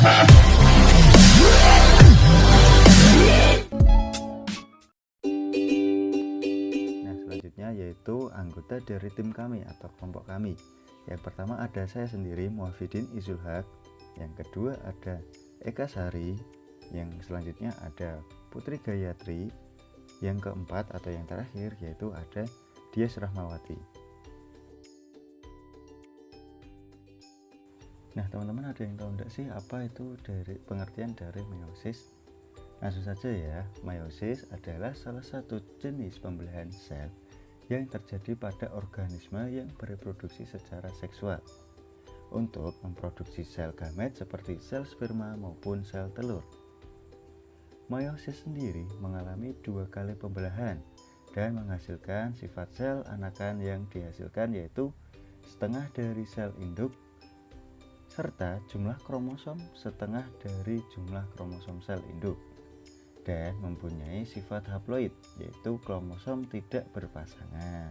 Nah, selanjutnya yaitu anggota dari tim kami atau kelompok kami. Yang pertama ada saya sendiri, Muhafidin Izulhaq. Yang kedua ada Eka Sari. Yang selanjutnya ada Putri Gayatri. Yang keempat atau yang terakhir yaitu ada Dias Rahmawati. Nah, teman-teman ada yang tahu enggak sih apa itu dari pengertian dari meiosis? Langsung saja ya, meiosis adalah salah satu jenis pembelahan sel yang terjadi pada organisme yang bereproduksi secara seksual untuk memproduksi sel gamet seperti sel sperma maupun sel telur. Meiosis sendiri mengalami 2 kali pembelahan dan menghasilkan sifat sel anakan yang dihasilkan yaitu setengah dari sel induk serta jumlah kromosom setengah dari jumlah kromosom sel induk, dan mempunyai sifat haploid yaitu kromosom tidak berpasangan.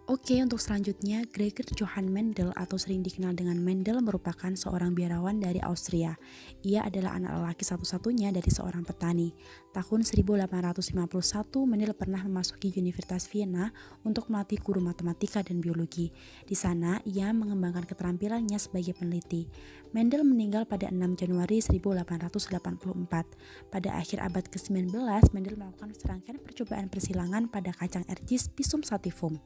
Oke, untuk selanjutnya, Gregor Johann Mendel atau sering dikenal dengan Mendel merupakan seorang biarawan dari Austria. Ia adalah anak lelaki satu-satunya dari seorang petani. Tahun 1851, Mendel pernah memasuki Universitas Vienna untuk melatih guru matematika dan biologi. Di sana, ia mengembangkan keterampilannya sebagai peneliti. Mendel meninggal pada 6 Januari 1884. Pada akhir abad ke-19, Mendel melakukan serangkaian percobaan persilangan pada kacang Ercis Pisum sativum.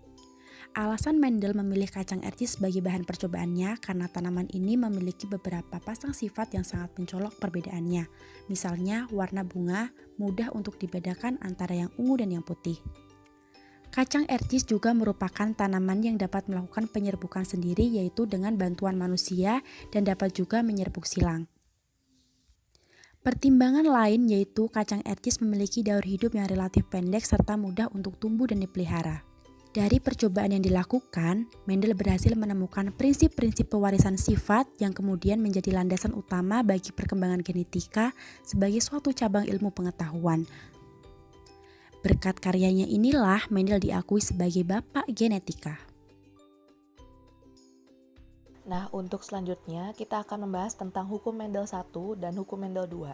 Alasan Mendel memilih kacang Ercis sebagai bahan percobaannya karena tanaman ini memiliki beberapa pasang sifat yang sangat mencolok perbedaannya. Misalnya, warna bunga mudah untuk dibedakan antara yang ungu dan yang putih. Kacang Ercis juga merupakan tanaman yang dapat melakukan penyerbukan sendiri yaitu dengan bantuan manusia dan dapat juga menyerbuk silang. Pertimbangan lain yaitu kacang Ercis memiliki daur hidup yang relatif pendek serta mudah untuk tumbuh dan dipelihara. Dari percobaan yang dilakukan, Mendel berhasil menemukan prinsip-prinsip pewarisan sifat yang kemudian menjadi landasan utama bagi perkembangan genetika sebagai suatu cabang ilmu pengetahuan. Berkat karyanya inilah Mendel diakui sebagai bapak genetika. Nah, untuk selanjutnya kita akan membahas tentang hukum Mendel 1 dan hukum Mendel 2.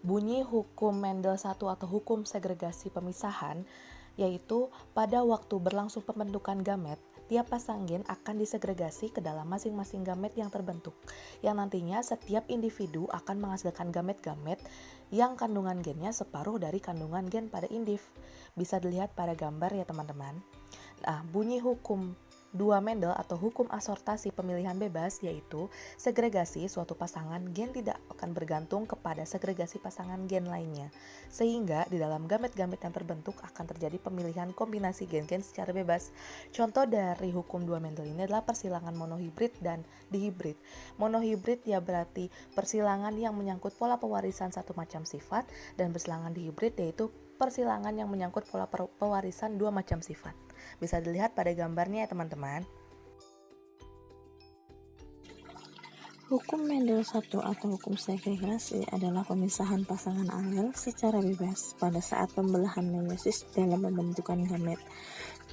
Bunyi hukum Mendel 1 atau hukum segregasi pemisahan yaitu pada waktu berlangsung pembentukan gamet, tiap pasang gen akan disegregasi ke dalam masing-masing gamet yang terbentuk, yang nantinya setiap individu akan menghasilkan gamet-gamet yang kandungan gennya separuh dari kandungan gen pada indiv. Bisa dilihat pada gambar ya teman-teman. Nah, bunyi hukum 2 Mendel atau hukum asortasi pemilihan bebas yaitu segregasi suatu pasangan gen tidak akan bergantung kepada segregasi pasangan gen lainnya, sehingga di dalam gamet-gamet yang terbentuk akan terjadi pemilihan kombinasi gen-gen secara bebas. Contoh dari hukum 2 Mendel ini adalah persilangan monohibrid dan dihibrid. Monohibrid ya berarti persilangan yang menyangkut pola pewarisan satu macam sifat, dan persilangan dihibrid yaitu persilangan yang menyangkut pola pewarisan 2 macam sifat. Bisa dilihat pada gambarnya ya teman-teman. Hukum Mendel 1 atau hukum segregasi adalah pemisahan pasangan alel secara bebas pada saat pembelahan meiosis dalam pembentukan gamet.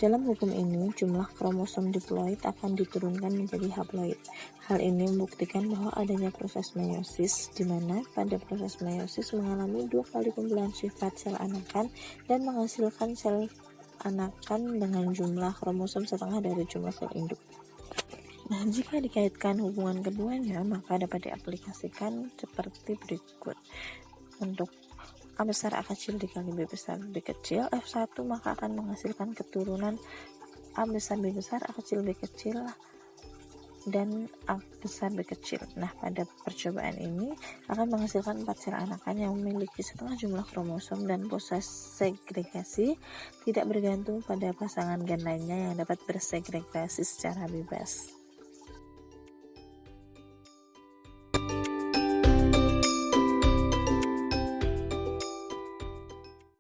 Dalam hukum ini, jumlah kromosom diploid akan diturunkan menjadi haploid. Hal ini membuktikan bahwa adanya proses meiosis, di mana pada proses meiosis mengalami 2 kali pembelahan sifat sel anakan dan menghasilkan sel anakan dengan jumlah kromosom setengah dari jumlah sel induk. Nah, jika dikaitkan hubungan keduanya, maka dapat diaplikasikan seperti berikut. Untuk A besar A kecil dikali B besar B kecil F1 maka akan menghasilkan keturunan A besar B besar A kecil B kecil dan A besar B kecil. Nah, pada percobaan ini akan menghasilkan 4 sel anakan yang memiliki setengah jumlah kromosom, dan proses segregasi tidak bergantung pada pasangan gen lainnya yang dapat bersegregasi secara bebas.